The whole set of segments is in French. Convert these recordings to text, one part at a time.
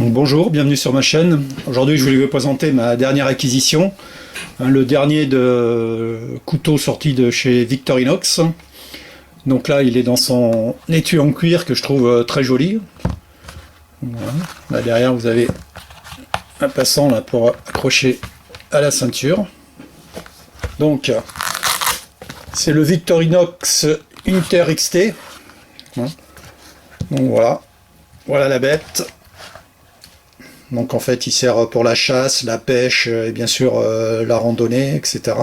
Donc, bonjour, bienvenue sur ma chaîne. Aujourd'hui je voulais vous présenter ma dernière acquisition, le dernier couteau sorti de chez Victorinox. Donc là il est dans son étui en cuir que je trouve très joli. Voilà. Là derrière vous avez un passant là pour accrocher à la ceinture. Donc c'est le Victorinox Inter XT. Donc voilà la bête. Donc en fait il sert pour la chasse, la pêche et bien sûr la randonnée, etc.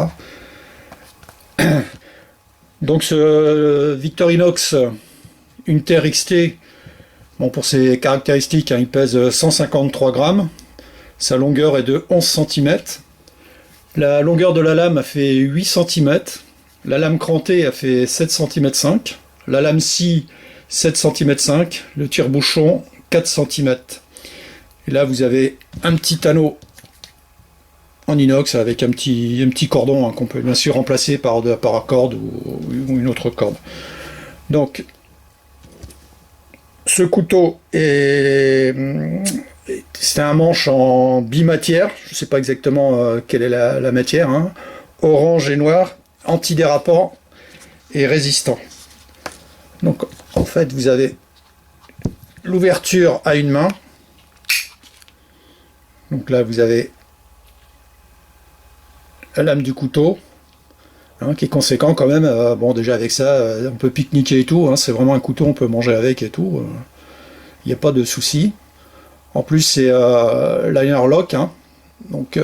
Donc ce Victorinox Inter XT, bon, pour ses caractéristiques, il pèse 153 grammes, sa longueur est de 11 cm, la longueur de la lame a fait 8 cm, la lame crantée a fait 7 cm 5, la lame scie 7 cm 5, le tire-bouchon 4 cm. Et là vous avez un petit anneau en inox avec un petit cordon qu'on peut bien sûr remplacer par corde ou une autre corde. Donc ce couteau c'est un manche en bimatière, je ne sais pas exactement quelle est la matière, hein. Orange et noir, antidérapant et résistant. Donc en fait vous avez l'ouverture à une main. Donc là vous avez la lame du couteau, hein, qui est conséquent quand même. Bon, déjà avec ça on peut pique-niquer et tout, hein, c'est vraiment un couteau, on peut manger avec et tout, il n'y a pas de souci. En plus c'est liner lock, hein. Donc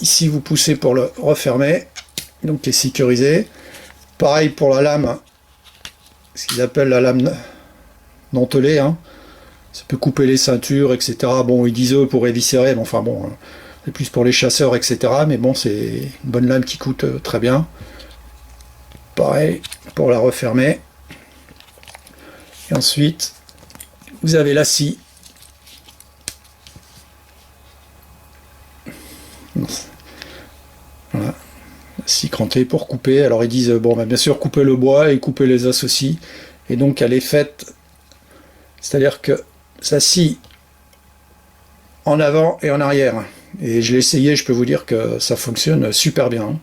ici vous poussez pour le refermer, donc qui est sécurisé. Pareil pour la lame, ce qu'ils appellent la lame dentelée, hein. Ça peut couper les ceintures, etc. Bon, ils disent eux pour éviscérer, mais enfin bon, c'est plus pour les chasseurs, etc. Mais bon, c'est une bonne lame qui coûte très bien. Pareil pour la refermer. Et ensuite, vous avez la scie. Voilà, la scie crantée pour couper. Alors ils disent, bon, bah, bien sûr, couper le bois et couper les os aussi. Et donc elle est faite, c'est-à-dire que ça scie en avant et en arrière, et je l'ai essayé, je peux vous dire que ça fonctionne super bien.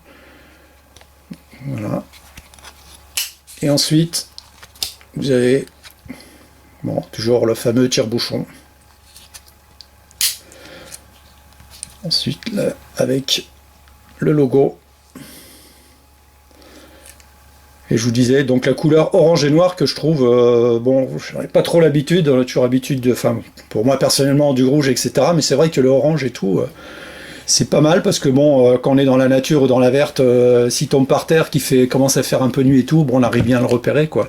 Voilà. Et ensuite vous avez, bon, toujours le fameux tire-bouchon. Ensuite là, avec le logo. Et je vous disais, donc la couleur orange et noir que je trouve, bon, je n'ai pas trop l'habitude, on a toujours l'habitude de, enfin, pour moi personnellement, du rouge, etc. Mais c'est vrai que le orange et tout, c'est pas mal, parce que bon, quand on est dans la nature ou dans la verte, s'il tombe par terre, commence à faire un peu nuit et tout, bon, on arrive bien à le repérer, quoi.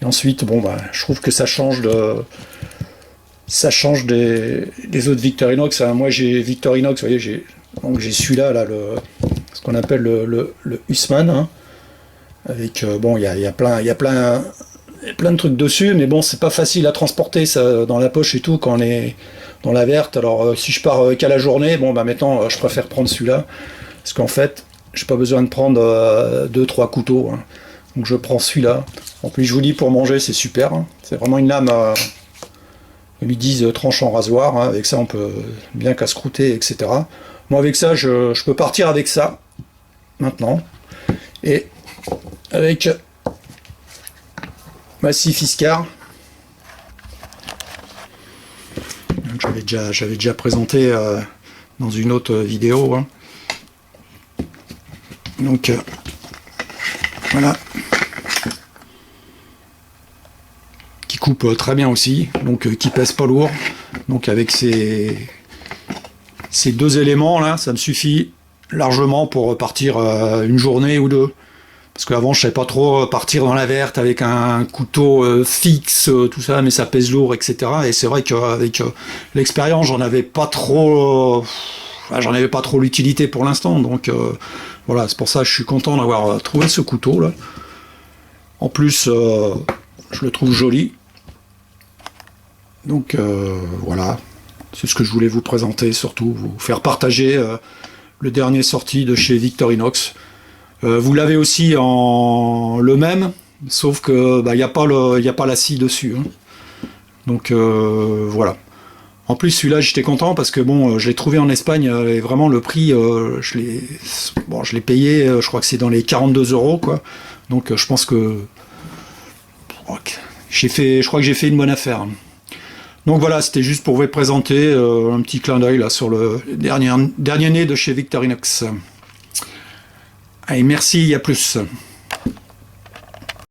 Et ensuite, bon, bah, je trouve que ça change des autres Victorinox, hein. Moi j'ai Victorinox, vous voyez, j'ai celui-là, là, ce qu'on appelle le Hussmann, hein. Avec bon, il y a plein de trucs dessus, mais bon, c'est pas facile à transporter ça dans la poche et tout quand on est dans la verte. Alors si je pars qu'à la journée, bon bah maintenant je préfère prendre celui-là, parce qu'en fait j'ai pas besoin de prendre 2-3 couteaux, hein. Donc je prends celui-là. En plus je vous dis, pour manger c'est super, hein. C'est vraiment une lame, ils disent tranchant rasoir, hein. Avec ça on peut bien casse-croûter, etc. Moi avec ça je peux partir avec ça maintenant, et avec ma scie Fiskars. J'avais déjà présenté dans une autre vidéo, hein. Donc voilà, qui coupe très bien aussi, donc qui pèse pas lourd. Donc avec ces deux éléments là, ça me suffit largement pour partir une journée ou deux. Parce qu'avant je savais pas trop partir dans la verte avec un couteau fixe, tout ça, mais ça pèse lourd, etc. Et c'est vrai qu'avec l'expérience, j'en avais pas trop l'utilité pour l'instant. Donc voilà, c'est pour ça que je suis content d'avoir trouvé ce couteau là. En plus, je le trouve joli. Donc voilà, c'est ce que je voulais vous présenter, surtout vous faire partager le dernier sorti de chez Victorinox. Vous l'avez aussi en le même, sauf que bah, y a pas la scie dessus, hein. Donc voilà. En plus, celui-là, j'étais content parce que bon, je l'ai trouvé en Espagne et vraiment le prix, je l'ai payé, je crois que c'est dans les 42 euros, quoi. Donc, je pense que je crois que j'ai fait une bonne affaire. Donc voilà, c'était juste pour vous présenter un petit clin d'œil là sur le dernier né de chez Victorinox. Allez, merci, à plus.